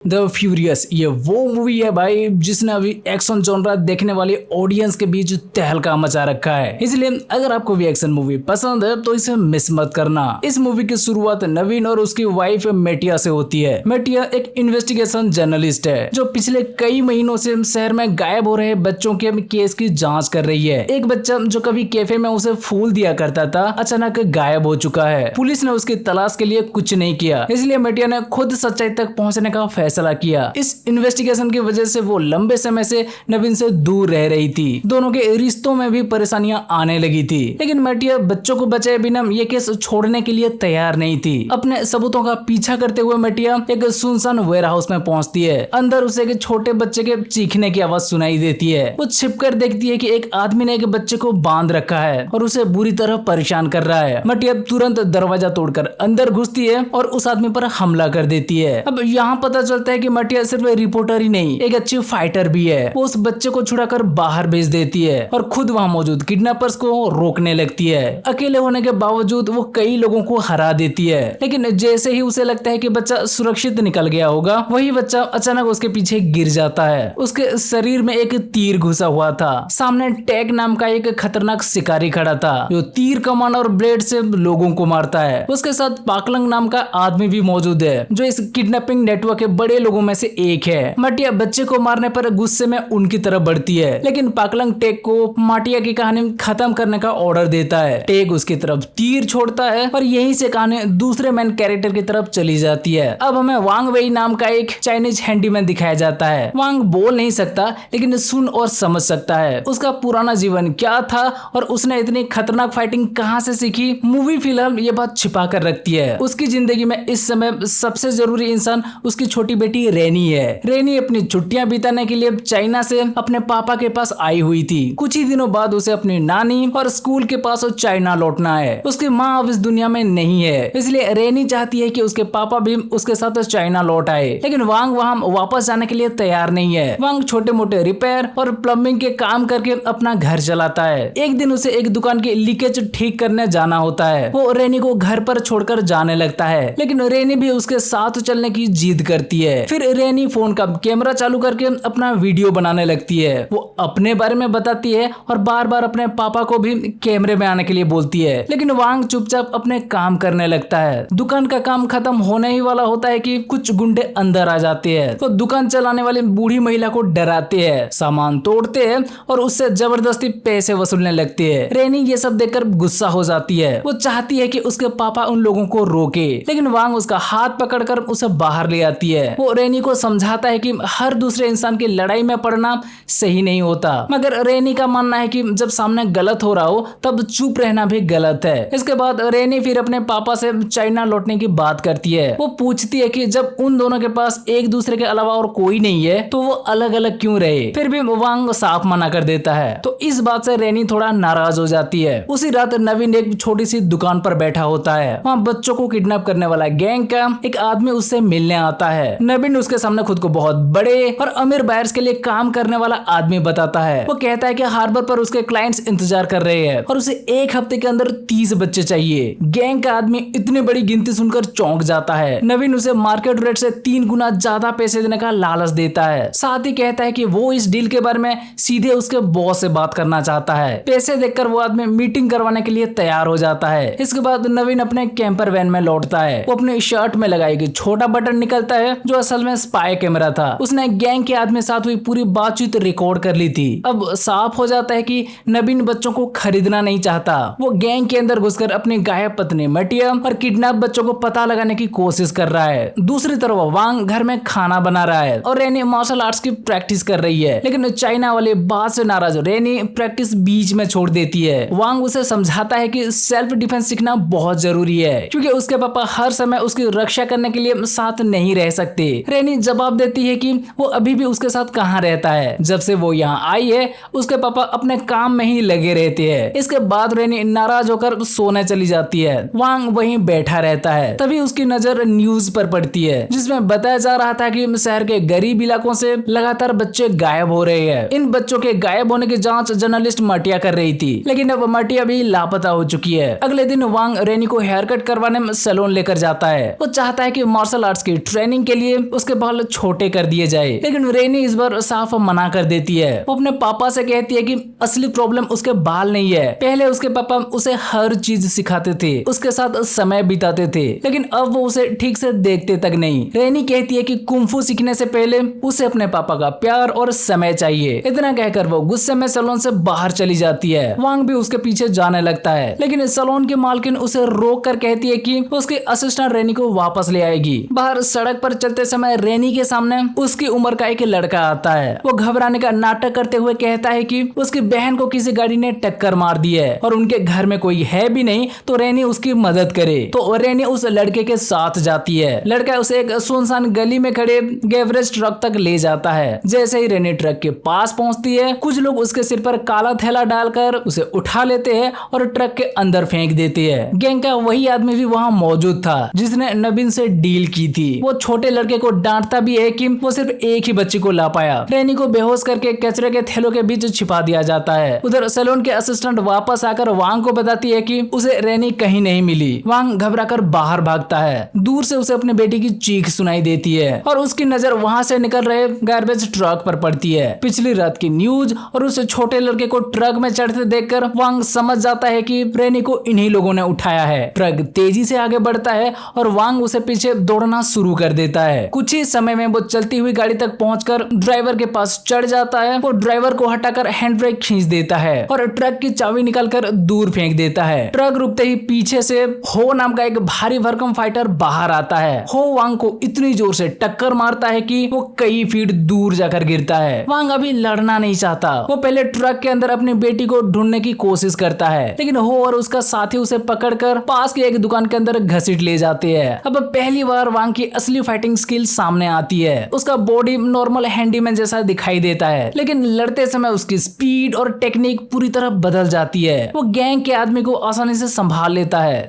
The furious ये वो movie है भाई जिसने अभी एक्शन जॉनरा देखने वाली ऑडियंस के बीच तहलका मचा रखा है। इसलिए अगर आपको भी एक्शन मूवी पसंद है तो इसे मिस मत करना। इस मूवी की शुरुआत नवीन और उसकी वाइफ मेटिया से होती है। मेटिया एक इन्वेस्टिगेशन जर्नलिस्ट है जो पिछले कई महीनों से शहर में गायब हो रहे बच्चों के केस की जांच कर रही है। एक बच्चा जो कभी कैफे में उसे फूल दिया करता था अचानक गायब हो चुका है। पुलिस ने उसकी तलाश के लिए कुछ नहीं किया, इसलिए मेटिया ने खुद सच्चाई तक पहुंचने का फैसला किया। इस इन्वेस्टिगेशन की वजह से वो लंबे समय से नवीन से दूर रह रही थी। दोनों के रिश्तों में भी परेशानियां आने लगी थी, लेकिन मेटिया बच्चों को बचाए बिना ये केस छोड़ने के लिए तैयार नहीं थी। अपने सबूतों का पीछा करते हुए मेटिया एक सुनसान वेयर हाउस में पहुंचती है। अंदर उसे एक छोटे बच्चे के चीखने की आवाज सुनाई देती है। वो छिपकर देखती है कि एक आदमी ने एक बच्चे को बांध रखा है और उसे बुरी तरह परेशान कर रहा है। मेटिया तुरंत दरवाजा तोड़कर अंदर घुसती है और उस आदमी पर हमला कर देती है। अब यहाँ पता चलता है कि मेटिया सिर्फ रिपोर्टर ही नहीं, एक अच्छी फाइटर भी है। वो उस बच्चे को छुड़ाकर बाहर भेज देती है और खुद वहाँ मौजूद किडनैपर्स को रोकने लगती है। अकेले होने के बावजूद वो कई लोगों को हरा देती है, लेकिन जैसे ही उसे लगता है कि बच्चा सुरक्षित निकल गया होगा, वही बच्चा अचानक उसके पीछे गिर जाता है। उसके शरीर में एक तीर घुसा हुआ था। सामने टैग नाम का एक खतरनाक शिकारी खड़ा था जो तीर कमान और ब्लेड से लोगों को मारता है। उसके साथ पाकलंग नाम का आदमी भी मौजूद है जो इस किडनैपिंग नेटवर्क के बड़े लोगों में से एक है। मेटिया बच्चे को मारने पर गुस्से में उनकी तरफ बढ़ती है, लेकिन पाकलंग टेग को मेटिया की कहानी खत्म करने का ऑर्डर देता है। टेग उसकी तरफ तीर छोड़ता है और यहीं से कहानी दूसरे मेन कैरेक्टर की तरफ चली जाती है। अब हमें वांग वेई नाम का एक चाइनीज हैंडीमैन दिखाया जाता है। वांग बोल नहीं सकता लेकिन सुन और समझ सकता है। उसका पुराना जीवन क्या था और उसने इतनी खतरनाक फाइटिंग कहां से सीखी, मूवी फिलहाल ये बात छिपा कर रखती है। उसकी जिंदगी में इस समय सबसे जरूरी इंसान उसकी छोटी बेटी रेनी है। रेनी अपनी छुट्टियां बिताने के लिए चाइना से अपने पापा के पास आई हुई थी। कुछ ही दिनों बाद उसे अपनी नानी और स्कूल के पास चाइना लौटना है। उसकी माँ अब इस दुनिया में नहीं है, इसलिए रेनी चाहती है कि उसके पापा भी उसके साथ चाइना लौट आए, लेकिन वांग वहां वापस जाने के लिए तैयार नहीं है। वांग छोटे मोटे रिपेयर और प्लम्बिंग के काम करके अपना घर चलाता है। एक दिन उसे एक दुकान की लीकेज ठीक करने जाना होता है। वो रेनी को घर पर छोड़कर जाने लगता है, लेकिन रेनी भी उसके साथ चलने की जिद करती है। फिर रेनी फोन का कैमरा चालू करके अपना वीडियो बनाने लगती है। वो अपने बारे में बताती है और बार बार अपने पापा को भी कैमरे में आने के लिए बोलती है, लेकिन वांग चुपचाप अपने काम करने लगता है। दुकान का काम खत्म होने ही वाला होता है कि कुछ गुंडे अंदर आ जाते हैं। तो दुकान चलाने वाली बूढ़ी महिला को डराते हैं, सामान तोड़ते हैं और उससे जबरदस्ती पैसे वसूलने लगती है। रेनी ये सब देखकर गुस्सा हो जाती है। वो चाहती है कि उसके पापा उन लोगों को रोके, लेकिन वांग उसका हाथ पकड़कर उसे बाहर ले आती है। वो रेनी को समझाता है कि हर दूसरे इंसान की लड़ाई में पड़ना सही नहीं होता, मगर रेनी का मानना है कि जब सामने गलत हो रहा हो तब चुप रहना भी गलत है। इसके बाद रेनी फिर अपने पापा से चाइना लौटने की बात करती है। वो पूछती है कि जब उन दोनों के पास एक दूसरे के अलावा और कोई नहीं है तो वो अलग अलग क्यों रहे। फिर भी वांग साफ मना कर देता है, तो इस बात से रेनी थोड़ा नाराज हो जाती है। उसी रात नवीन एक छोटी सी दुकान पर बैठा होता है। वहाँ बच्चों को किडनैप करने वाला गैंग का एक आदमी उससे मिलने आता है। नवीन उसके सामने खुद को बहुत बड़े और अमीर बायर्स के लिए काम करने वाला आदमी बताता है। वो कहता है कि हार्बर पर उसके क्लाइंट्स इंतजार कर रहे हैं और उसे एक हफ्ते के अंदर 30 बच्चे चाहिए। गैंग का आदमी इतनी बड़ी गिनती सुनकर चौंक जाता है। नवीन उसे मार्केट रेट से 3 गुना ज्यादा पैसे देने का लालच देता है। साथ ही कहता है कि वो इस डील के बारे में सीधे उसके बॉस से बात करना चाहता है। पैसे देखकर वो आदमी मीटिंग करवाने के लिए तैयार हो जाता है। इसके बाद नवीन अपने कैंपर वैन में लौटता है। वो अपनी शर्ट में लगाई गई छोटा बटन निकलता है जो असल में स्पाई कैमरा था। उसने गैंग के आदमी साथ हुई पूरी बातचीत रिकॉर्ड कर ली थी। अब साफ हो जाता है कि नवीन बच्चों को खरीदना नहीं चाहता। वो गैंग के अंदर घुसकर अपनी गायब पत्नी मेटिया और किडनैप बच्चों को पता लगाने की कोशिश कर रहा है। दूसरी तरफ वांग घर में खाना बना रहा है और रेनी मार्शल आर्ट्स की प्रैक्टिस कर रही है, लेकिन चाइना वाले बात से नाराज रेनी प्रैक्टिस बीच में छोड़ देती है। वांग उसे समझाता है कि सेल्फ डिफेंस सीखना बहुत जरूरी है, क्योंकि उसके पापा हर समय उसकी रक्षा करने के लिए साथ नहीं रह सकते। रेनी जवाब देती है कि वो अभी भी उसके साथ कहाँ रहता है। जब से वो यहाँ आई है उसके पापा अपने काम में ही लगे रहते हैं। इसके बाद रेनी नाराज होकर सोने चली जाती है। वांग वहीं बैठा रहता है। तभी उसकी नजर न्यूज पर पड़ती है जिसमें बताया जा रहा था कि शहर के गरीब इलाकों से लगातार बच्चे गायब हो रहे हैं। इन बच्चों के गायब होने की जांच जर्नलिस्ट मेटिया कर रही थी, लेकिन अब मेटिया भी लापता हो चुकी है। अगले दिन वांग रेनी को हेयर कट करवाने में सैलून लेकर जाता है। वो चाहता है कि मार्शल आर्ट्स की ट्रेनिंग के लिए लिए उसके बाल छोटे कर दिए जाए, लेकिन रेनी इस बार साफ मना कर देती है। वो अपने पापा से कहती है कि असली प्रॉब्लम उसके बाल नहीं है। पहले उसके पापा उसे हर चीज सिखाते थे, उसके साथ समय बिताते थे, लेकिन अब वो उसे ठीक से देखते तक नहीं। रेनी कहती है कि कुंफू सीखने से पहले उसे अपने पापा का प्यार और समय चाहिए। इतना कहकर वो गुस्से में सैलून से बाहर चली जाती है। वांग भी उसके पीछे जाने लगता है, लेकिन सैलून की मालकिन उसे रोक कर कहती है कि उसकी असिस्टेंट रेनी को वापस ले आएगी। बाहर सड़क पर चलते समय रेनी के सामने उसकी उम्र का एक लड़का आता है। वो घबराने का नाटक करते हुए कहता है कि उसकी बहन को किसी गाड़ी ने टक्कर मार दी है और उनके घर में कोई है भी नहीं, तो रेनी उसकी मदद करे। तो रेनी उस लड़के के साथ जाती है। लड़का उसे एक सुनसान गली में खड़े गैरेज ट्रक तक ले जाता है। जैसे ही रेनी ट्रक के पास पहुंचती है, कुछ लोग उसके सिर पर काला थैला डालकर उसे उठा लेते हैं और ट्रक के अंदर फेंक देते हैं। गैंग का वही आदमी भी वहां मौजूद था जिसने नवीन से डील की थी। वो छोटे लड़के को डांटता भी है कि वो सिर्फ एक ही बच्ची को ला पाया। रेनी को बेहोश करके कचरे के थैलों के बीच छिपा दिया जाता है। उधर सैलून के असिस्टेंट वापस आकर वांग को बताती है कि उसे रेनी कहीं नहीं मिली। वांग घबराकर बाहर भागता है। दूर से उसे अपनी बेटी की चीख सुनाई देती है और उसकी नजर वहां से निकल रहे गार्बेज ट्रक पर पड़ती है। पिछली रात की न्यूज और उस छोटे लड़के को ट्रक में चढ़ते देखकर वांग समझ जाता है कि रेनी को इन्हीं लोगों ने उठाया है। ट्रक तेजी से आगे बढ़ता है और वांग उसे पीछे दौड़ना शुरू कर देता है। कुछ ही समय में वो चलती हुई गाड़ी तक पहुंचकर ड्राइवर के पास चढ़ जाता है। वो ड्राइवर को हटाकर हैंड ब्रेक खींच देता है और ट्रक की चाबी निकालकर दूर फेंक देता है। ट्रक रुकते ही पीछे से हो नाम का एक भारी भरकम फाइटर बाहर आता है। हो वांग को इतनी जोर से टक्कर मारता है कि वो कई फीट दूर जाकर गिरता है। वांग अभी लड़ना नहीं चाहता। वो पहले ट्रक के अंदर अपनी बेटी को ढूंढने की कोशिश करता है, लेकिन हो और उसका साथी उसे पकड़कर पास की एक दुकान के अंदर घसीट ले जाते हैं। अब पहली बार वांग की असली फाइटिंग स्किल सामने आती है। उसका बॉडी नॉर्मल हैंडीमैन जैसा दिखाई देता है, लेकिन लड़ते समय उसकी स्पीड और टेक्निक पूरी तरह बदल जाती है। वो गैंग के आदमी को आसानी से संभाल लेता है।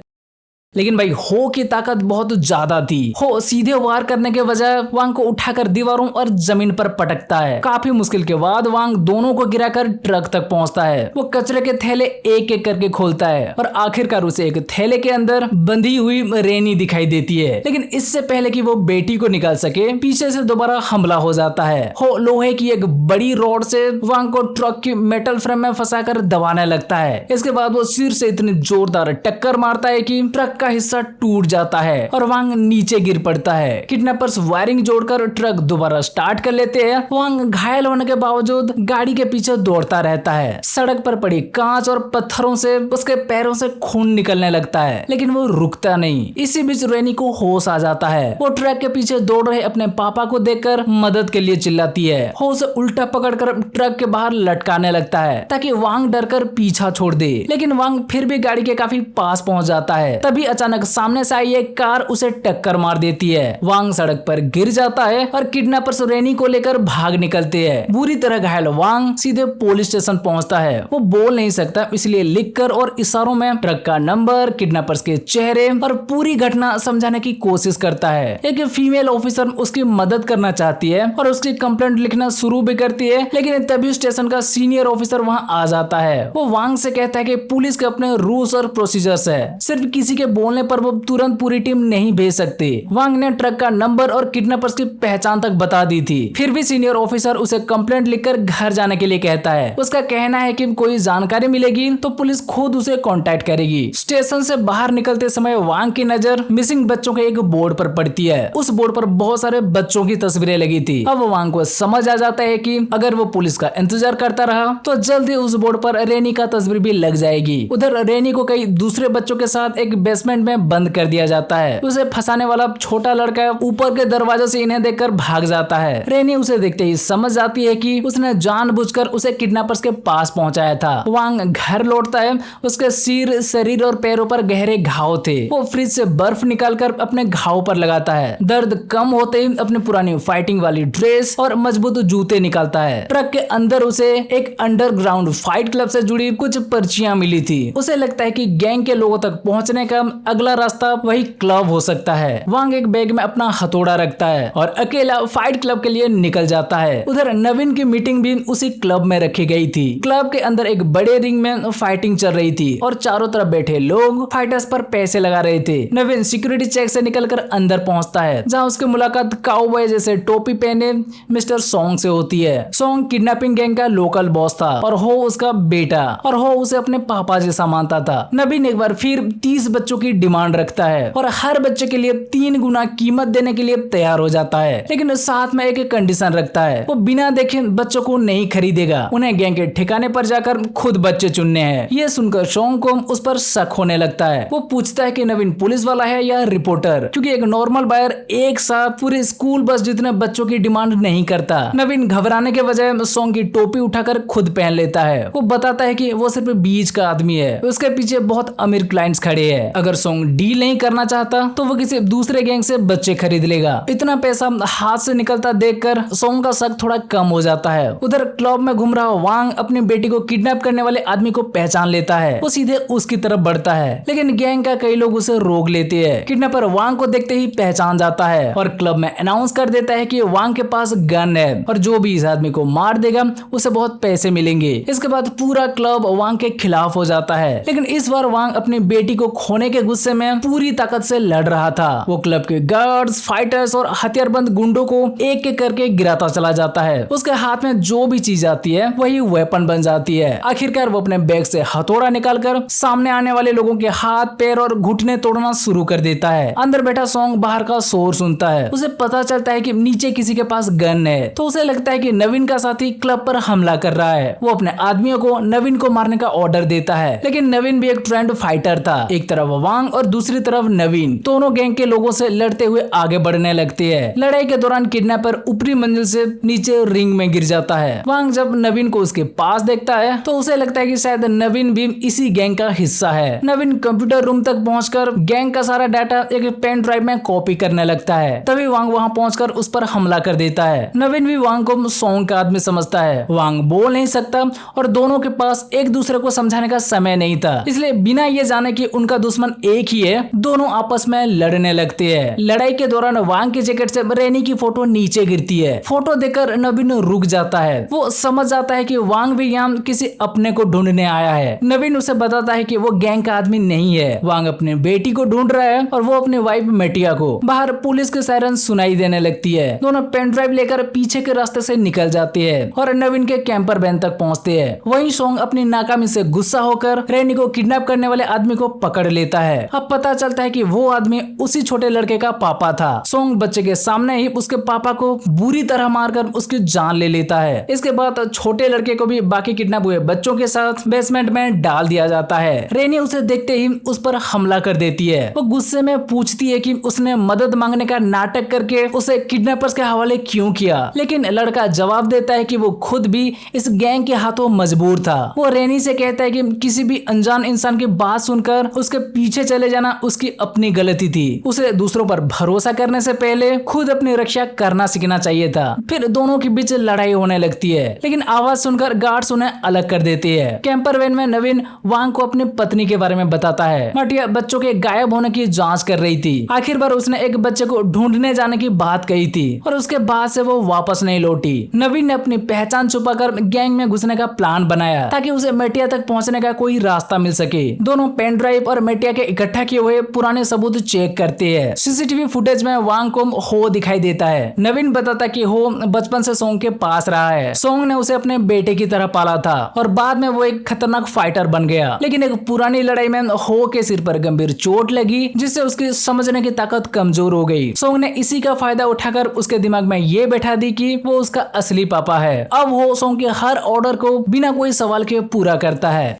लेकिन भाई हो की ताकत बहुत ज्यादा थी। हो सीधे वार करने के बजाय वांग को उठाकर दीवारों और जमीन पर पटकता है। काफी मुश्किल के बाद वांग दोनों को गिराकर ट्रक तक पहुंचता है। वो कचरे के थैले एक एक करके खोलता है और आखिरकार उसे एक थैले के अंदर बंधी हुई रेनी दिखाई देती है। लेकिन इससे पहले कि वो बेटी को निकाल सके, पीछे से दोबारा हमला हो जाता है। हो लोहे की एक बड़ी रॉड से वांग को ट्रक की मेटल फ्रेम में फंसाकर दबाने लगता है। इसके बाद वो सिर से इतनी जोरदार टक्कर मारता है कि ट्रक का हिस्सा टूट जाता है और वांग नीचे गिर पड़ता है। किडनैपर्स वायरिंग जोड़कर ट्रक दोबारा स्टार्ट कर लेते हैं। वांग घायल होने के बावजूद गाड़ी के पीछे दौड़ता रहता है। सड़क पर पड़ी कांच और पत्थरों से उसके पैरों से खून निकलने लगता है, लेकिन वो रुकता नहीं। इसी बीच रेनी को होश आ जाता है। वो ट्रक के पीछे दौड़ रहे अपने पापा को देखकर मदद के लिए चिल्लाती है। हो उसे उल्टा पकड़कर ट्रक के बाहर लटकाने लगता है ताकि वांग डरकर पीछा छोड़ दे, लेकिन वांग फिर भी गाड़ी के काफी पास पहुंच जाता है। तभी अचानक सामने से आई एक कार उसे टक्कर मार देती है। वांग सड़क पर गिर जाता है और किडनैपर्स रेनी को लेकर भाग निकलते हैं। बुरी तरह घायल वांग सीधे पुलिस स्टेशन पहुंचता है। वो बोल नहीं सकता, इसलिए लिखकर और इशारों में ट्रक का नंबर, किडनैपर्स के चेहरे और पूरी घटना समझाने की कोशिश करता है। एक फीमेल ऑफिसर उसकी मदद करना चाहती है और उसकी कंप्लेंट लिखना शुरू भी करती है, लेकिन तभी स्टेशन का सीनियर ऑफिसर वहां आ जाता है। वो वांग से कहता है कि पुलिस के अपने रूल्स और प्रोसीजर्स है, सिर्फ किसी के बोलने पर वो तुरंत पूरी टीम नहीं भेज सकते। वांग ने ट्रक का नंबर और किडनैपर्स की पहचान तक बता दी थी, फिर भी सीनियर ऑफिसर उसे कंप्लेंट लिखकर घर जाने के लिए कहता है। उसका कहना है कि कोई जानकारी मिलेगी तो पुलिस खुद उसे कांटेक्ट करेगी। स्टेशन से बाहर निकलते समय वांग की नजर मिसिंग बच्चों के एक बोर्ड पर पड़ती है। उस बोर्ड पर बहुत सारे बच्चों की तस्वीरें लगी थी। अब वांग को समझ आ जाता है कि अगर वो पुलिस का इंतजार करता रहा तो जल्दी उस बोर्ड पर रेनी का तस्वीर भी लग जाएगी। उधर रेनी को कई दूसरे बच्चों के साथ एक बेसमेंट में बंद कर दिया जाता है। उसे फंसाने वाला छोटा लड़का ऊपर के दरवाजे से इन्हें देखकर भाग जाता है। रेनी उसे देखते ही समझ जाती है कि उसने जानबूझकर उसे किडनैपर्स के पास पहुंचाया था। वांग घर लौटता है। उसके सिर, शरीर और पैरों पर गहरे घाव थे। वो फ्रिज से बर्फ निकालकर अपने घाव पर लगाता है। दर्द कम होते ही अपनी पुरानी फाइटिंग वाली ड्रेस और मजबूत जूते निकालता है। ट्रक के अंदर उसे एक अंडरग्राउंड फाइट क्लब से जुड़ी कुछ पर्चियां मिली थी। उसे लगता है कि गैंग के लोगों तक पहुंचने का अगला रास्ता वही क्लब हो सकता है। वांग एक बैग में अपना हथौड़ा रखता है और अकेला फाइट क्लब के लिए निकल जाता है। उधर नवीन की मीटिंग भी उसी क्लब में रखी गई थी। क्लब के अंदर एक बड़े रिंग में फाइटिंग चल रही थी और चारों तरफ बैठे लोग फाइटर्स पर पैसे लगा रहे थे। नवीन सिक्योरिटी चेक से निकलकर अंदर पहुंचता है, जहां उसकी मुलाकात काउबॉय जैसे टोपी पहने मिस्टर सोंग से होती है। सोंग किडनैपिंग गैंग का लोकल बॉस था और हो उसका बेटा और हो उसे अपने पापा जैसा मानता था। नवीन एक बार फिर 30 बच्चों की डिमांड रखता है और हर बच्चे के लिए 3 गुना कीमत देने के लिए तैयार हो जाता है, लेकिन साथ में एक कंडीशन रखता है, वो बिना देखे बच्चों को नहीं खरीदेगा। उन्हें गैंग के ठिकाने पर जाकर खुद बच्चे चुनने हैं। ये सुनकर सोंग को उस पर शक होने लगता है। वो पूछता है कि नवीन पुलिस वाला है या रिपोर्टर, क्योंकि एक नॉर्मल बायर एक साथ पूरे स्कूल बस जितने बच्चों की डिमांड नहीं करता। नवीन घबराने के बजाय सोंग की टोपी उठाकर खुद पहन लेता है। वो बताता है कि वो सिर्फ बीच का आदमी है, उसके पीछे बहुत अमीर क्लाइंट्स खड़े हैं। अगर सोंग डील नहीं करना चाहता तो वो किसी दूसरे गैंग से बच्चे खरीद लेगा। इतना पैसा हाथ से निकलता देखकर सोंग का शक थोड़ा कम हो जाता है। उधर क्लब में घूम रहा वांग अपनी बेटी को किडनैप करने वाले आदमी को पहचान लेता है। वो सीधे उसकी तरफ बढ़ता है, लेकिन गैंग का कई लोग उसे रोक लेते हैं। किडनैपर वांग को देखते ही पहचान जाता है और क्लब में अनाउंस कर देता है कि वांग के पास गन है और जो भी इस आदमी को मार देगा उसे बहुत पैसे मिलेंगे। इसके बाद पूरा क्लब वांग के खिलाफ हो जाता है, लेकिन इस बार वांग अपनी बेटी को खोने के गुस्से में पूरी ताकत से लड़ रहा था। वो क्लब के गार्ड्स, फाइटर्स और हथियारबंद गुंडों को एक एक करके गिराता चला जाता है। उसके हाथ में जो भी चीज आती है वही वेपन बन जाती है। आखिरकार वो अपने बैग से हथौड़ा निकालकर सामने आने वाले लोगों के हाथ, पैर और घुटने तोड़ना शुरू कर देता है। अंदर बैठा सोंग बाहर का शोर सुनता है। उसे पता चलता है कि नीचे किसी के पास गन है, तो उसे लगता है कि नवीन का साथी क्लब पर हमला कर रहा है। वो अपने आदमियों को नवीन को मारने का ऑर्डर देता है, लेकिन नवीन भी एक ट्रेंड फाइटर था। एक तरफ वांग और दूसरी तरफ नवीन दोनों गैंग के लोगों से लड़ते हुए आगे बढ़ने लगते हैं। लड़ाई के दौरान किडनैपर ऊपरी मंजिल से नीचे रिंग में गिर जाता है। वांग जब नवीन को उसके पास देखता है तो उसे लगता है कि शायद नवीन भी इसी गैंग का हिस्सा है। नवीन कंप्यूटर रूम तक पहुंचकर गैंग का सारा डाटा एक पेन ड्राइव में कॉपी करने लगता है। तभी वांग वहां पहुंचकर उस पर हमला कर देता है। नवीन भी वांग को सोंग का आदमी समझता है। वांग बोल नहीं सकता और दोनों के पास एक दूसरे को समझाने का समय नहीं था, इसलिए बिना ये जाने कि उनका दुश्मन एक ही है, दोनों आपस में लड़ने लगते हैं। लड़ाई के दौरान वांग की जैकेट से रेनी की फोटो नीचे गिरती है। फोटो देखकर नवीन रुक जाता है। वो समझ जाता है कि वांग भी यहाँ किसी अपने को ढूंढने आया है। नवीन उसे बताता है कि वो गैंग का आदमी नहीं है। वांग अपनी बेटी को ढूंढ रहा है और वो अपनी वाइफ मेटिया को। बाहर पुलिस के सायरन सुनाई देने लगती है। दोनों पेन ड्राइव लेकर पीछे के रास्ते से निकल जाते हैं और नवीन के कैंपर वैन तक पहुंचते हैं। वहीं सोंग अपनी नाकामी से गुस्सा होकर रेनी को किडनैप करने वाले आदमी को पकड़ लेता है। अब पता चलता है कि वो आदमी उसी छोटे लड़के का पापा था। सोंग बच्चे के सामने ही उसके पापा को बुरी तरह मारकर उसकी जान ले लेता है। इसके बाद छोटे लड़के को भी बाकी किडनैप हुए बच्चों के साथ बेसमेंट में डाल दिया जाता है। रेनी उसे देखते ही उस पर हमला कर देती है। वो गुस्से में पूछती है कि उसने मदद मांगने का नाटक करके उसे किडनैपर्स के हवाले क्यों किया, लेकिन लड़का जवाब देता है कि वो खुद भी इस गैंग के हाथों मजबूर था। वो रेनी से कहता है कि किसी भी अनजान इंसान की बात सुनकर उसके पीछे चले जाना उसकी अपनी गलती थी। उसे दूसरों पर भरोसा करने से पहले खुद अपनी रक्षा करना सीखना चाहिए था। फिर दोनों के बीच लड़ाई होने लगती है, लेकिन आवाज सुनकर गार्ड्स उन्हें अलग कर देते हैं। कैंपर वैन में नवीन वांग को अपनी पत्नी के बारे में बताता है। मटिया बच्चों के गायब होने की जांच कर रही थी। आखिर बार उसने एक बच्चे को ढूंढने जाने की बात कही थी और उसके बाद से वो वापस नहीं लौटी। नवीन ने अपनी पहचान छुपाकर गैंग में घुसने का प्लान बनाया ताकि उसे मेटिया तक पहुंचने का कोई रास्ता मिल सके। दोनों पेन ड्राइव और मेटिया के इकट्ठा किए हुए पुराने सबूत चेक करते हैं। सीसीटीवी फुटेज में वांग को हो दिखाई देता है। नवीन बताता कि हो बचपन से सोंग के पास रहा है। सोंग ने उसे अपने बेटे की तरह पाला था और बाद में वो एक खतरनाक फाइटर बन गया, लेकिन एक पुरानी लड़ाई में हो के सिर पर गंभीर चोट लगी जिससे उसकी समझने की ताकत कमजोर हो गई। सोंग ने इसी का फायदा उठाकर उसके दिमाग में ये बैठा दी कि वो उसका असली पापा है। अब वो सोंग के हर ऑर्डर को बिना कोई सवाल के पूरा करता है।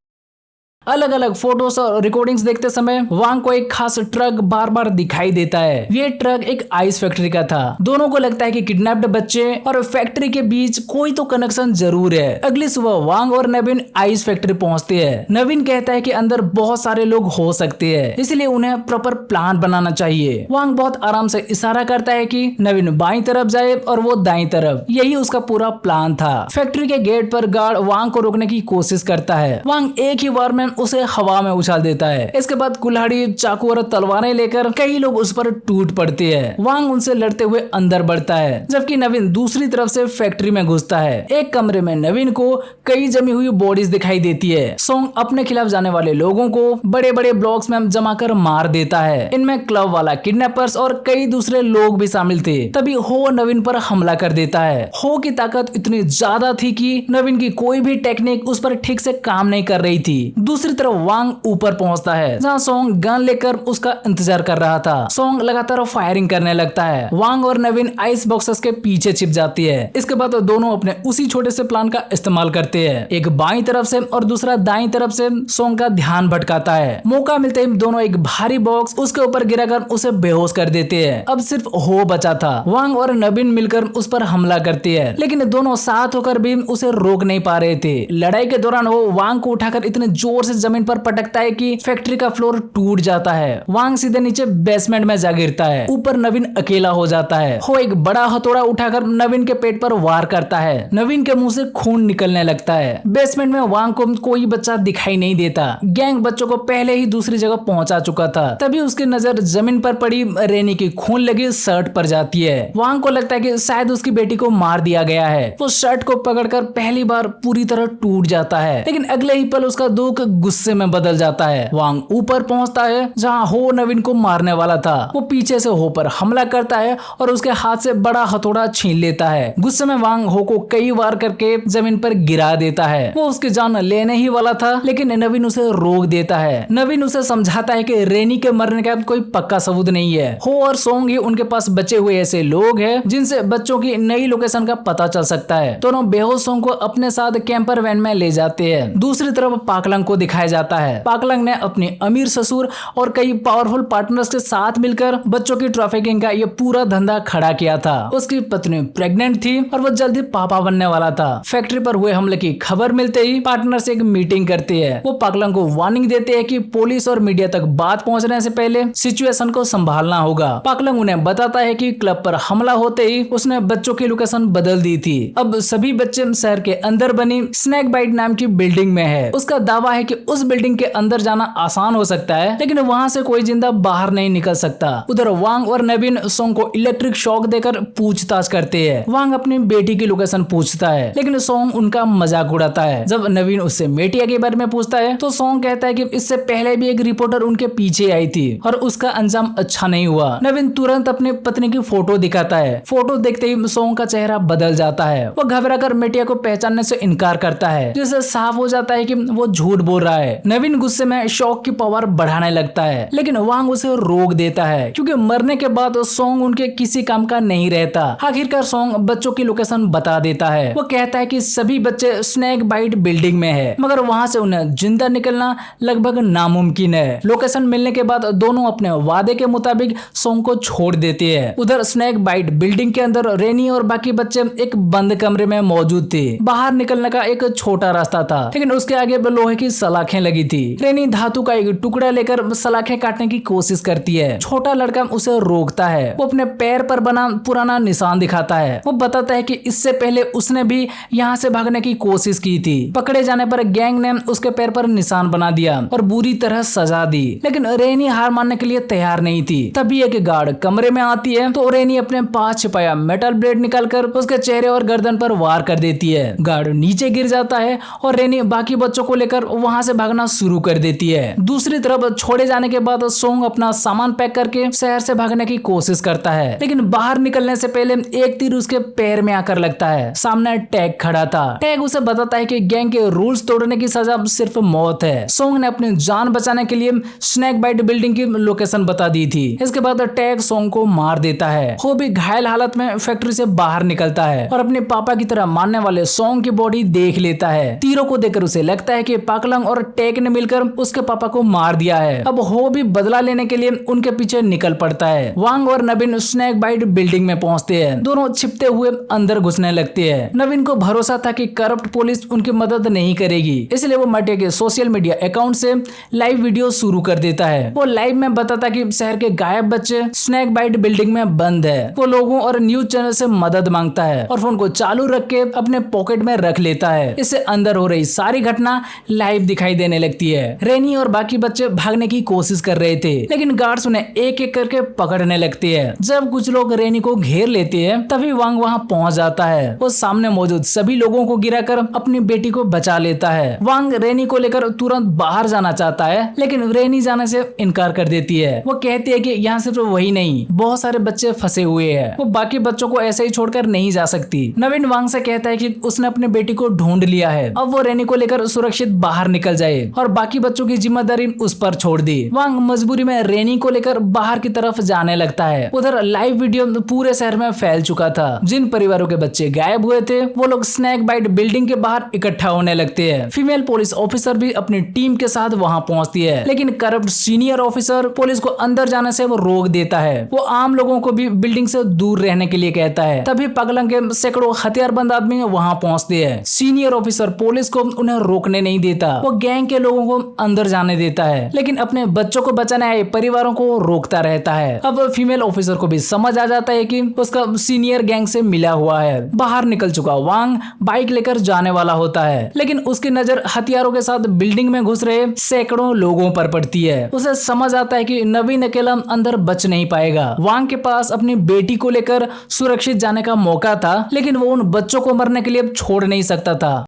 अलग अलग फोटोज और रिकॉर्डिंग्स देखते समय वांग को एक खास ट्रक बार बार दिखाई देता है। ये ट्रक एक आइस फैक्ट्री का था। दोनों को लगता है कि किडनैप्ड बच्चे और फैक्ट्री के बीच कोई तो कनेक्शन जरूर है। अगली सुबह वांग और नवीन आइस फैक्ट्री पहुंचते हैं। नवीन कहता है कि अंदर बहुत सारे लोग हो सकते हैं, इसलिए उन्हें प्रॉपर प्लान बनाना चाहिए। वांग बहुत आराम से इशारा करता है कि नवीन बाईं तरफ जाए और वो दाईं तरफ। यही उसका पूरा प्लान था। फैक्ट्री के गेट पर गार्ड वांग को रोकने की कोशिश करता है। वांग एक ही बार में उसे हवा में उछाल देता है। इसके बाद कुल्हाड़ी, चाकू और तलवारें लेकर कई लोग उस पर टूट पड़ते हैं। वांग उनसे लड़ते हुए अंदर बढ़ता है, जबकि नवीन दूसरी तरफ से फैक्ट्री में घुसता है। एक कमरे में नवीन को कई जमी हुई बॉडीज दिखाई देती है। सोंग अपने खिलाफ जाने वाले लोगों को बड़े बड़े ब्लॉक्स में जमा कर मार देता है। इनमें क्लब वाला, किडनैपर्स और कई दूसरे लोग भी शामिल थे। तभी हो नवीन पर हमला कर देता है। हो की ताकत इतनी ज्यादा थी कि नवीन की कोई भी टेक्निक उस पर ठीक से काम नहीं कर रही थी। दूसरी तरफ वांग ऊपर पहुंचता है, जहां सोंग गन लेकर उसका इंतजार कर रहा था। सोंग लगातार फायरिंग करने लगता है। वांग और नवीन आइस बॉक्सेस के पीछे छिप जाती है। इसके बाद दोनों अपने उसी छोटे से प्लान का इस्तेमाल करते हैं। एक बाईं तरफ से और दूसरा दाईं तरफ से सोंग का ध्यान भटकाता है। मौका मिलते ही दोनों एक भारी बॉक्स उसके ऊपर गिराकर उसे बेहोश कर देते हैं। अब सिर्फ हो बचा था। वांग और नवीन मिलकर उस पर हमला करते हैं, लेकिन दोनों साथ होकर भी उसे रोक नहीं पा रहे थे। लड़ाई के दौरान वो वांग को उठाकर इतने जोर से जमीन पर पटकता है कि फैक्ट्री का फ्लोर टूट जाता है। वांग सीधे नीचे बेसमेंट में जा गिरता है। ऊपर नवीन अकेला हो जाता है। हो एक बड़ा हथौड़ा उठाकर नवीन के पेट पर वार करता है। नवीन के मुंह से खून निकलने लगता है। बेसमेंट में वांग को कोई बच्चा दिखाई नहीं देता। गैंग बच्चों को पहले ही दूसरी जगह पहुंचा चुका था। तभी उसकी नजर जमीन पर पड़ी रेनी की खून लगी शर्ट पर जाती है। वांग को लगता है कि शायद उसकी बेटी को मार दिया गया है। वो शर्ट को पकड़कर पहली बार पूरी तरह टूट जाता है, लेकिन अगले ही पल उसका दुख गुस्से में बदल जाता है। वांग ऊपर पहुंचता है, जहां हो नवीन को मारने वाला था। वो पीछे से हो पर हमला करता है और उसके हाथ से बड़ा हथौड़ा छीन लेता है। गुस्से में वांग हो को कई वार करके जमीन पर गिरा देता है। वो उसकी जान लेने ही वाला था, लेकिन नवीन उसे रोक देता है। नवीन उसे समझाता है कि रेनी के मरने का कोई पक्का सबूत नहीं है। हो और सोंग ही उनके पास बचे हुए ऐसे लोग हैं जिनसे बच्चों की नई लोकेशन का पता चल सकता है। दोनों बेहोश सोंग को अपने साथ कैंपर वैन में ले जाते हैं। दूसरी तरफ पाकलंग को दिखाया जाता है। पाकलंग ने अपने अमीर ससुर और कई पावरफुल पार्टनर्स के साथ मिलकर बच्चों की ट्रैफिकिंग का ये पूरा धंधा खड़ा किया था। उसकी पत्नी प्रेग्नेंट थी और वो जल्दी पापा बनने वाला था। फैक्ट्री पर हुए हमले की खबर मिलते ही पार्टनर्स एक मीटिंग करते हैं। वो पाकलंग को वार्निंग देते हैं कि पुलिस और मीडिया तक बात पहुंचने से पहले सिचुएशन को संभालना होगा। पाकलंग उन्हें बताता है कि क्लब पर हमला होते ही उसने बच्चों की लोकेशन बदल दी थी। अब सभी बच्चे शहर के अंदर बनी स्नैक बाइट नाम की बिल्डिंग में है। उसका दावा है कि उस बिल्डिंग के अंदर जाना आसान हो सकता है, लेकिन वहां से कोई जिंदा बाहर नहीं निकल सकता। उधर वांग और नवीन सोंग को इलेक्ट्रिक शॉक देकर पूछताछ करते हैं। वांग अपनी बेटी की लोकेशन पूछता है, लेकिन सोंग उनका मजाक उड़ाता है। जब नवीन उससे मेटिया के बारे में पूछता है तो सोंग कहता है कि इससे पहले भी एक रिपोर्टर उनके पीछे आई थी और उसका अंजाम अच्छा नहीं हुआ। नवीन तुरंत अपनी पत्नी की फोटो दिखाता है। फोटो देखते ही सोंग का चेहरा बदल जाता है। वो घबराकर मेटिया को पहचानने से इनकार करता है, जिससे साफ हो जाता है कि वो झूठ बोल रहा है। नवीन गुस्से में शॉक की पावर बढ़ाने लगता है, लेकिन वांग उसे रोक देता है, क्योंकि मरने के बाद सोंग उनके किसी काम का नहीं रहता। आखिरकार सोंग बच्चों की लोकेशन बता देता है। वो कहता है कि सभी बच्चे स्नैक बाइट बिल्डिंग में है, मगर वहां से उन्हें जिंदा निकलना लगभग नामुमकिन है। लोकेशन मिलने के बाद दोनों अपने वादे के मुताबिक सोंग को छोड़ देते हैं। उधर स्नैक बाइट बिल्डिंग के अंदर रेनी और बाकी बच्चे एक बंद कमरे में मौजूद थे। बाहर निकलने का एक छोटा रास्ता था, लेकिन उसके आगे लोहे की सलाखें लगी थी। रेनी धातु का एक टुकड़ा लेकर सलाखें काटने की कोशिश करती है। छोटा लड़का उसे रोकता है। वो अपने पैर पर बना पुराना निशान दिखाता है। वो बताता है कि इससे पहले उसने भी यहाँ से भागने की कोशिश की थी। पकड़े जाने पर गैंग ने उसके पैर पर निशान बना दिया और बुरी तरह सजा दी, लेकिन रेनी हार मानने के लिए तैयार नहीं थी। तभी एक गार्ड कमरे में आती है तो रेनी अपने पास छिपाया मेटल ब्लेड निकालकर उसके चेहरे और गर्दन पर वार कर देती है। गार्ड नीचे गिर जाता है और रेनी बाकी बच्चों को लेकर वहां से भागना शुरू कर देती है। दूसरी तरफ छोड़े जाने के बाद सोंग अपना सामान पैक करके शहर से भागने की कोशिश करता है, लेकिन बाहर निकलने से पहले एक तीर उसके पैर में आकर लगता है। सामने टैग खड़ा था। टैग उसे बताता है कि गैंग के रूल्स तोड़ने की सजा सिर्फ मौत है। सोंग ने अपनी जान बचाने के लिए स्नैक बाइट बिल्डिंग की लोकेशन बता दी थी। इसके बाद टैग सोंग को मार देता है। वो भी घायल हालत में फैक्ट्री से बाहर निकलता है और अपने पापा की तरह मानने वाले सोंग की बॉडी देख लेता है। तीरों को देखकर उसे लगता है कि पाकलंग और टैग ने मिलकर उसके पापा को मार दिया है। अब हो भी बदला लेने के लिए उनके पीछे निकल पड़ता है। वांग और नवीन स्नैक बाइट बिल्डिंग में पहुंचते हैं। दोनों छिपते हुए अंदर घुसने लगते हैं। नवीन को भरोसा था कि करप्ट पुलिस उनकी मदद नहीं करेगी, इसलिए वो मटे के सोशल मीडिया अकाउंट से लाइव वीडियो शुरू कर देता है। वो लाइव में बताता कि शहर के गायब बच्चे स्नैक बाइट बिल्डिंग में बंद है। वो लोगों और न्यूज चैनल से मदद मांगता है और फोन को चालू रख के अपने पॉकेट में रख लेता है। इससे अंदर हो रही सारी घटना लाइव दिखाई दिखाई देने लगती है। रेनी और बाकी बच्चे भागने की कोशिश कर रहे थे, लेकिन गार्ड्स उन्हें एक एक करके पकड़ने लगते हैं। जब कुछ लोग रेनी को घेर लेते हैं, तभी वांग वहां पहुंच जाता है। वो सामने मौजूद सभी लोगों को गिराकर अपनी बेटी को बचा लेता है। वांग रेनी को लेकर तुरंत बाहर जाना चाहता है, लेकिन रेनी जाने से इनकार कर देती है। वो कहती है कि यहाँ सिर्फ वही नहीं, बहुत सारे बच्चे फंसे हुए हैं, वो बाकी बच्चों को ऐसे ही छोड़कर नहीं जा सकती। नवीन वांग से कहता है कि उसने अपने बेटी को ढूंढ लिया है, अब वो रेनी को लेकर सुरक्षित बाहर निकल जाए और बाकी बच्चों की जिम्मेदारी उस पर छोड़ दी। वांग मजबूरी में रेनी को लेकर बाहर की तरफ जाने लगता है। उधर लाइव वीडियो पूरे शहर में फैल चुका था। जिन परिवारों के बच्चे गायब हुए थे, वो लोग स्नैक बाइट बिल्डिंग के बाहर इकट्ठा होने लगते हैं। फीमेल पुलिस ऑफिसर भी अपनी टीम के साथ वहां पहुंचती है, लेकिन करप्ट सीनियर ऑफिसर पुलिस को अंदर जाने से वो रोक देता है। वो आम लोगों को भी बिल्डिंग से दूर रहने के लिए कहता है। तभी पागलंग के सैकड़ों हथियारबंद आदमी वहां पहुंचते हैं। सीनियर ऑफिसर पुलिस को उन्हें रोकने नहीं देता, वो गैंग के लोगों को अंदर जाने देता है, लेकिन अपने बच्चों को बचाने आए परिवारों को रोकता रहता है। अब फीमेल ऑफिसर को भी समझ आ जाता है कि उसका सीनियर गैंग से मिला हुआ है। बाहर निकल चुका वांग बाइक लेकर जाने वाला होता है, लेकिन उसकी नजर हथियारों के साथ बिल्डिंग में घुस रहे सैकड़ों लोगों पर पड़ती है। उसे समझ आता है कि नवीन अकेला अंदर बच नहीं पाएगा। वांग के पास अपनी बेटी को लेकर सुरक्षित जाने का मौका था, लेकिन वो उन बच्चों को मरने के लिए छोड़ नहीं सकता था।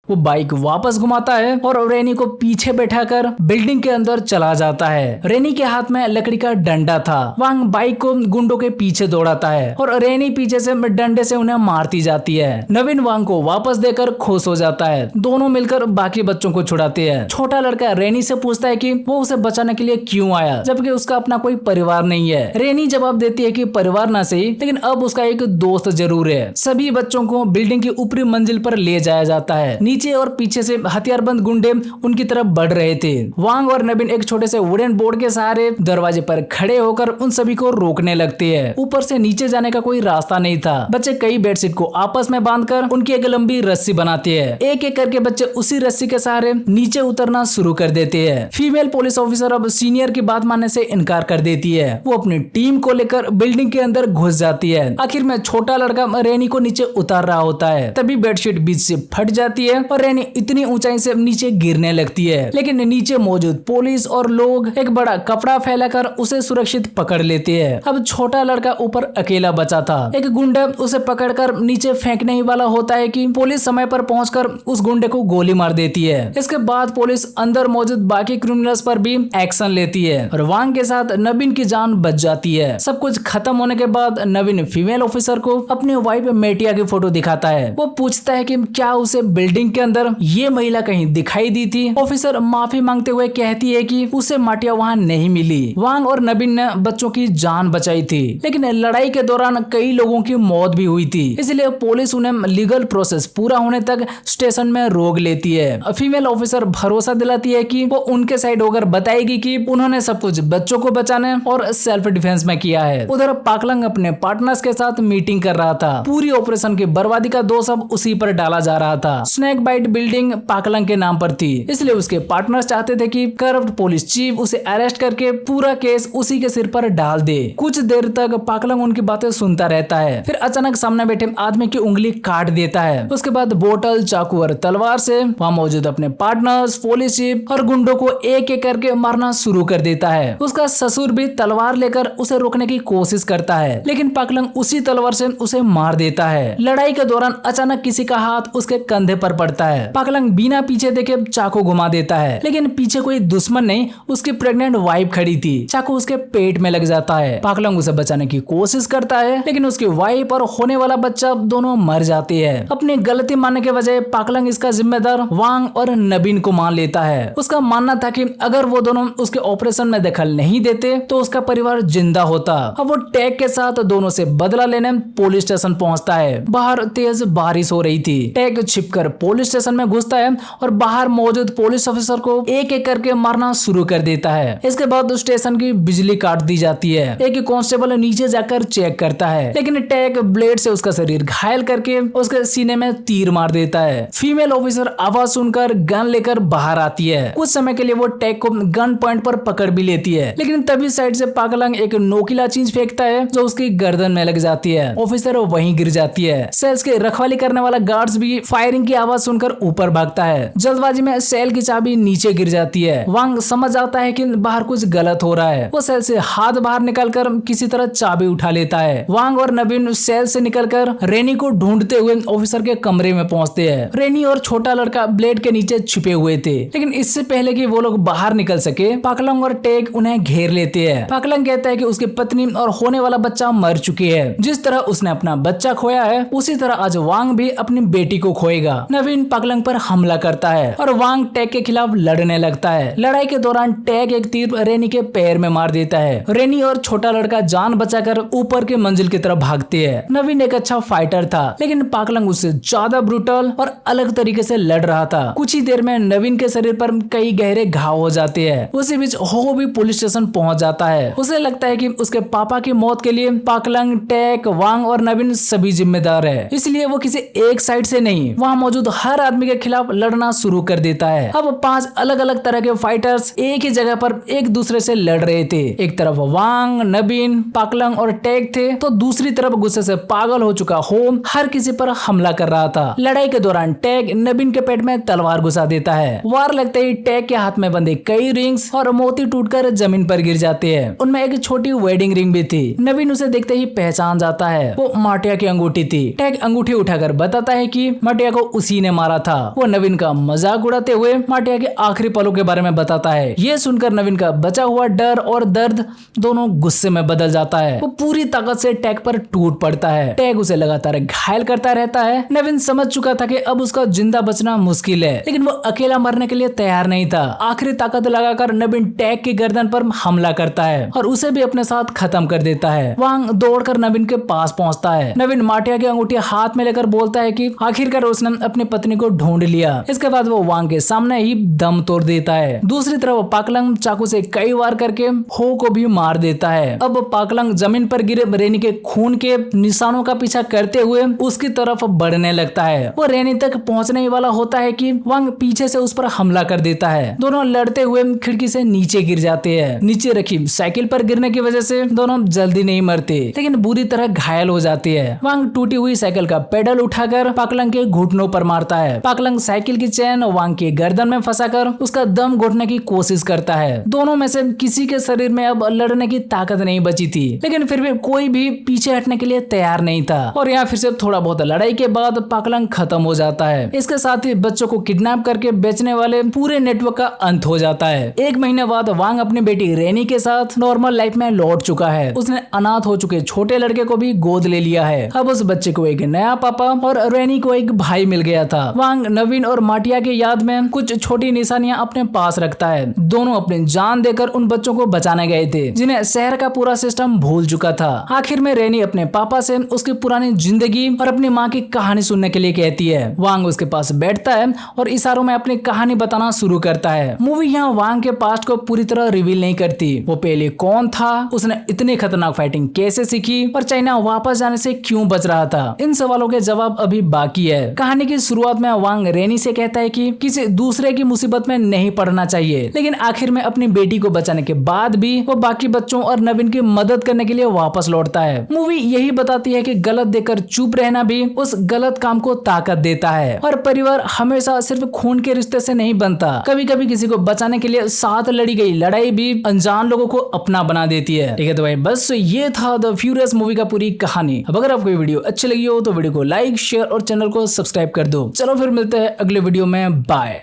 वो बाइक वापस घुमाता है और रेनी को पीछे बैठाकर बिल्डिंग के अंदर चला जाता है। रेनी के हाथ में लकड़ी का डंडा था। वांग बाइक को गुंडों के पीछे दौड़ाता है और रेनी पीछे से डंडे से उन्हें मारती जाती है। नवीन वांग को वापस देकर खुश हो जाता है। दोनों मिलकर बाकी बच्चों को छुड़ाते हैं। छोटा लड़का रेनी से पूछता है कि वो उसे बचाने के लिए क्यों आया, जबकि उसका अपना कोई परिवार नहीं है। रेनी जवाब देती है कि परिवार ना सही, लेकिन अब उसका एक दोस्त जरूर है। सभी बच्चों को बिल्डिंग की ऊपरी मंजिल पर ले जाया जाता है। नीचे और पीछे से हथियारबंद गुंडे उनकी तरफ बढ़ रहे थे। वांग और नवीन एक छोटे से वुडन बोर्ड के सहारे दरवाजे पर खड़े होकर उन सभी को रोकने लगते हैं। ऊपर से नीचे जाने का कोई रास्ता नहीं था। बच्चे कई बेडशीट को आपस में बांधकर उनकी एक लंबी रस्सी बनाते हैं। एक एक करके बच्चे उसी रस्सी के सहारे नीचे उतरना शुरू कर देते हैं। फीमेल पुलिस ऑफिसर अब सीनियर की बात मानने से इनकार कर देती है। वो अपनी टीम को लेकर बिल्डिंग के अंदर घुस जाती है। आखिर में छोटा लड़का रेनी को नीचे उतार रहा होता है, तभी बेडशीट बीच से फट जाती है और रेनी इतनी ऊंचाई से नीचे गिरने लगती है। लेकिन नीचे मौजूद पुलिस और लोग एक बड़ा कपड़ा फैलाकर उसे सुरक्षित पकड़ लेते हैं। अब छोटा लड़का ऊपर अकेला बचा था। एक गुंडा उसे पकड़कर नीचे फेंकने ही वाला होता है कि पुलिस समय पर पहुंचकर उस गुंडे को गोली मार देती है। इसके बाद पुलिस अंदर मौजूद बाकी क्रिमिनल्स पर भी एक्शन लेती है और वांग के साथ नवीन की जान बच जाती है। सब कुछ खत्म होने के बाद नवीन फीमेल ऑफिसर को अपनी वाइफ मेटिया की फोटो दिखाता है। वो पूछता है कि क्या उसे बिल्डिंग के अंदर ये महिला कहीं दिखाई दी थी। ऑफिसर माफी मांगते हुए कहती है कि उसे माटिया वहाँ नहीं मिली। वांग और नवीन ने बच्चों की जान बचाई थी, लेकिन लड़ाई के दौरान कई लोगों की मौत भी हुई थी, इसलिए पुलिस उन्हें लीगल प्रोसेस पूरा होने तक स्टेशन में रोक लेती है। फीमेल ऑफिसर भरोसा दिलाती है कि वो उनके साइड होकर बताएगी कि उन्होंने सब कुछ बच्चों को बचाने और सेल्फ डिफेंस में किया है। उधर पाकलंग अपने पार्टनर्स के साथ मीटिंग कर रहा था। पूरी ऑपरेशन की बर्बादी का दोष अब उसी पर डाला जा रहा था। स्नैक बाइट बिल्डिंग पाकलंग के नाम पर थी, इसलिए उसके पार्टनर्स चाहते थे कि करप्ट पुलिस चीफ उसे अरेस्ट करके पूरा केस उसी के सिर पर डाल दे। कुछ देर तक पाकलंग उनकी बातें सुनता रहता है, फिर अचानक सामने बैठे आदमी की उंगली काट देता है। उसके बाद बोतल, चाकू और तलवार से वहाँ मौजूद अपने पार्टनर्स, पुलिस चीफ और गुंडों को एक एक करके मारना शुरू कर देता है। उसका ससुर भी तलवार लेकर उसे रोकने की कोशिश करता है, लेकिन पाकलंग उसी तलवार से उसे मार देता है। लड़ाई के दौरान अचानक किसी का हाथ उसके कंधे पर पड़ता है। पाकलंग बिना पीछे देखे चाकू घुमा देता है, लेकिन पीछे कोई दुश्मन नहीं, उसकी प्रेग्नेंट वाइफ खड़ी थी। चाकू उसके पेट में लग जाता है। पाकलंग उसे बचाने की कोशिश करता है, लेकिन उसकी वाइफ और होने वाला बच्चा दोनों मर जाते हैं। अपनी गलती मानने के बजाय पाकलंग इसका जिम्मेदार वांग और नवीन को मान लेता है। उसका मानना था कि अगर वो दोनों उसके ऑपरेशन में दखल नहीं देते तो उसका परिवार जिंदा होता। अब वो टैग के साथ दोनों से बदला लेने पुलिस स्टेशन पहुंचता है। बाहर तेज बारिश हो रही थी। टैग छिपकर पुलिस स्टेशन में घुसता है और बाहर मौजूद पुलिस ऑफिसर को एक एक करके मारना शुरू कर देता है। इसके बाद स्टेशन की बिजली काट दी जाती है। एक कांस्टेबल नीचे जाकर चेक करता है, लेकिन टैग ब्लेड से उसका शरीर घायल करके उसके सीने में तीर मार देता है। फीमेल ऑफिसर आवाज सुनकर गन लेकर बाहर आती है। कुछ समय के लिए वो टैग को गन पॉइंट पर पकड़ भी लेती है, लेकिन तभी साइड से पाकलंग एक नोकीला चीज फेंकता है जो उसकी गर्दन में लग जाती है। ऑफिसर वहीं गिर जाती है। सेल्स के रखवाली करने वाला गार्ड्स भी फायरिंग की आवाज सुनकर ऊपर भागता है। जल्दबाजी में सेल की चाबी नीचे गिर जाती है। वांग समझ आता है कि बाहर कुछ गलत हो रहा है। वो सेल से हाथ बाहर निकालकर किसी तरह चाबी उठा लेता है। वांग और नवीन सेल से निकलकर रेनी को ढूंढते हुए ऑफिसर के कमरे में पहुंचते हैं। रेनी और छोटा लड़का ब्लेड के नीचे छिपे हुए थे, लेकिन इससे पहले कि वो लोग बाहर निकल सके पाकलंग और टेक उन्हें घेर लेते हैं। पाकलंग कहता है कि उसकी पत्नी और होने वाला बच्चा मर चुके हैं। जिस तरह उसने अपना बच्चा खोया है उसी तरह आज वांग भी अपनी बेटी को खोएगा। नवीन पाकलंग पर हमला करता है और वांग टेक के खिलाफ लड़ने लगता है। लड़ाई के दौरान टेक एक तीर रेनी के पैर में मार देता है। रेनी और छोटा लड़का जान बचाकर ऊपर के मंजिल की तरफ भागते हैं। नवीन एक अच्छा फाइटर था, लेकिन पाकलंग उससे ज्यादा ब्रूटल और अलग तरीके से लड़ रहा था। कुछ ही देर में नवीन के शरीर पर कई गहरे घाव हो जाते हैं। उसी बीच हो भी पुलिस स्टेशन पहुंच जाता है। उसे लगता है कि उसके पापा की मौत के लिए पाकलंग, टेक, वांग और नवीन सभी जिम्मेदार है, इसलिए वो किसी एक साइड से नहीं वहाँ मौजूद हर आदमी के खिलाफ लड़ना शुरू कर देता है। अब 5 अलग अलग तरह के फाइटर्स एक ही जगह पर एक दूसरे से लड़ रहे थे। एक तरफ वांग, नवीन, पाकलंग और टेक थे, तो दूसरी तरफ गुस्से से पागल हो चुका होम हर किसी पर हमला कर रहा था। लड़ाई के दौरान टेक नवीन के पेट में तलवार घुसा देता है। वार लगते ही टेक के हाथ में बंधे कई रिंग्स और मोती टूटकर जमीन पर गिर जाते हैं। उनमें एक छोटी वेडिंग रिंग भी थी। नवीन उसे देखते ही पहचान जाता है, वो माटिया की अंगूठी थी। टेक अंगूठी उठाकर बताता है कि माटिया को उसी ने मारा था। वो नवीन का मजाक उड़ाते हुए माटिया के आखिरी पलों के बारे में बताता है। ये सुनकर नवीन का बचा हुआ डर और दर्द दोनों गुस्से में बदल जाता है। वो पूरी ताकत से टेक पर टूट पड़ता है। टेक उसे लगातार घायल करता रहता है। नवीन समझ चुका था कि अब उसका जिंदा बचना मुश्किल है, लेकिन वो अकेला मरने के लिए तैयार नहीं था। आखिरी ताकत लगाकर नवीन टेक की गर्दन पर हमला करता है और उसे भी अपने साथ खत्म कर देता है। वांग दौड़कर नवीन के पास पहुंचता है। नवीन माटिया की अंगूठी हाथ में लेकर बोलता है कि आखिरकार उसने अपनी पत्नी को ढूंढ लिया। इसके बाद वो वांग के सामने ही दम तोड़ देता है। दूसरी तरफ पाकलंग चाकू से कई वार करके हो को भी मार देता है। अब पाकलंग जमीन पर गिरे रेनी के खून के निशानों का पीछा करते हुए उसकी तरफ बढ़ने लगता है। वो रेनी तक पहुंचने ही वाला होता है कि वांग पीछे से उस पर हमला कर देता है। दोनों लड़ते हुए खिड़की से नीचे गिर जाते हैं। नीचे रखी साइकिल पर गिरने की वजह से दोनों जल्दी नहीं मरते, लेकिन बुरी तरह घायल हो जाती है। वांग टूटी हुई साइकिल का पेडल उठाकर पाकलंग के घुटनों पर मारता है। पाकलंग साइकिल की चैन वांग के गर्दन में फंसाकर उसका दम घोटने की कोशिश करता है। दोनों में से किसी के शरीर में अब लड़ने की ताकत नहीं बची थी, लेकिन फिर भी कोई भी पीछे हटने के लिए तैयार नहीं था। और यहाँ फिर से थोड़ा बहुत लड़ाई के बाद पाकलंग खत्म हो जाता है। इसके साथ ही बच्चों को किडनैप करके बेचने वाले पूरे नेटवर्क का अंत हो जाता है। 1 महीने बाद वांग अपनी बेटी रेनी के साथ नॉर्मल लाइफ में लौट चुका है। उसने अनाथ हो चुके छोटे लड़के को भी गोद ले लिया है। अब उस बच्चे को एक नया पापा और रेनी को एक भाई मिल गया था। वांग नवीन और माटिया के याद में कुछ छोटी निशानियां अपने पास रखता है। दोनों अपनी जान देकर उन बच्चों को बचाने गए थे जिन्हें शहर का पूरा सिस्टम भूल चुका था। आखिर में रेनी अपने पापा से उसकी पुरानी जिंदगी और अपनी माँ की कहानी सुनने के लिए कहती है। वांग उसके पास बैठता है और इशारों में अपनी कहानी बताना शुरू करता है। मूवी यहाँ वांग के पास्ट को पूरी तरह रिवील नहीं करती। वो पहले कौन था, उसने इतनी खतरनाक फाइटिंग कैसे सीखी और चाइना वापस जाने से क्यों बच रहा था, इन सवालों के जवाब अभी बाकी है। कहानी की शुरुआत में वांग रेनी से कहता है कि किसी दूसरे की मुसीबत में नहीं पड़ना चाहिए, लेकिन आखिर में अपनी बेटी को बचाने के बाद भी वो बाकी बच्चों और नवीन की मदद करने के लिए वापस लौटता है। मूवी यही बताती है कि गलत देखकर चुप रहना भी उस गलत काम को ताकत देता है और परिवार हमेशा सिर्फ खून के रिश्ते से नहीं बनता। कभी कभी किसी को बचाने के लिए साथ लड़ी गई लड़ाई भी अनजान लोगों को अपना बना देती है। ठीक है, तो भाई बस ये था द फ्यूरियस मूवी का पूरी कहानी। अब अगर आपको ये वीडियो अच्छी लगी हो तो वीडियो को लाइक, शेयर और चैनल को सब्सक्राइब कर दो। चलो फिर मिलते हैं अगले वीडियो में। बाय।